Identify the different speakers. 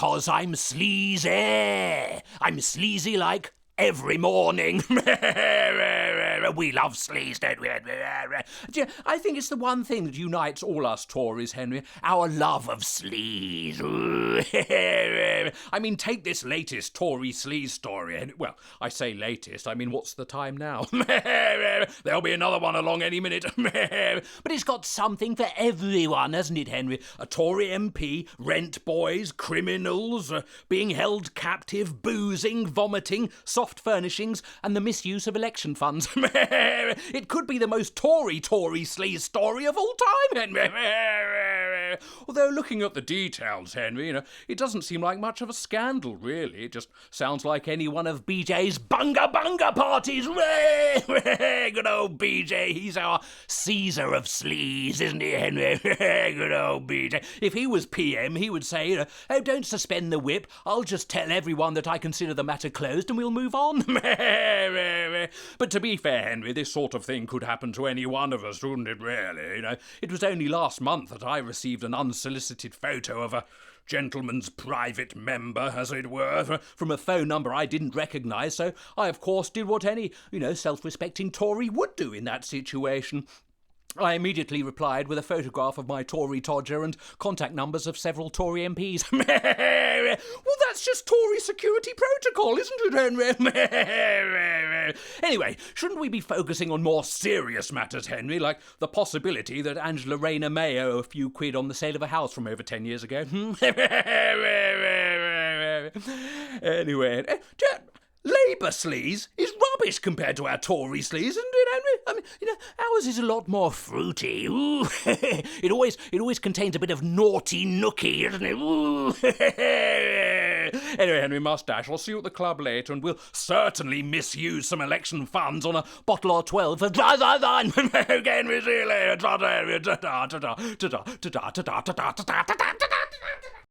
Speaker 1: because I'm sleazy. I'm sleazy like every morning. We love sleaze, don't we, Henry? I think it's the one thing that unites all us Tories, Henry, our love of sleaze. I mean, take this latest Tory sleaze story, and well, I say latest, I mean, what's the time now? There'll be another one along any minute. But it's got something for everyone, hasn't it, Henry? A Tory MP, rent boys, criminals, being held captive, boozing, vomiting, soft furnishings, and the misuse of election funds. It could be the most Tory sleaze story of all time, Henry. Although looking at the details, Henry, it doesn't seem like much of a scandal, really. It just sounds like any one of BJ's bunga parties. Good old BJ, he's our Caesar of sleaze, isn't he, Henry? Good old BJ. If he was PM, he would say, oh, don't suspend the whip. I'll just tell everyone that I consider the matter closed and we'll move on. But to be fair, Henry, this sort of thing could happen to any one of us, wouldn't it, really? It was only last month that I received an unsolicited photo of a gentleman's private member, as it were, from a phone number I didn't recognise, so I, of course, did what any, self-respecting Tory would do in that situation. I immediately replied with a photograph of my Tory Todger and contact numbers of several Tory MPs. Well, that's just Tory security protocol, isn't it, Henry? Anyway, shouldn't we be focusing on more serious matters, Henry, like the possibility that Angela Rayner may owe a few quid on the sale of a house from over 10 years ago? Anyway, Labour sleaze is rubbish compared to our Tory sleaze, isn't it, Henry? I mean, ours is a lot more fruity. Ooh. It always contains a bit of naughty nookie, doesn't it? Ooh. Anyway, Henry Moustache, I'll see you at the club later, and we'll certainly misuse some election funds on a bottle or 12 for again, we see you later. Ta-ta, ta-ta, ta-ta, ta-ta, ta-ta, ta-ta, ta-ta, ta-ta, ta-ta.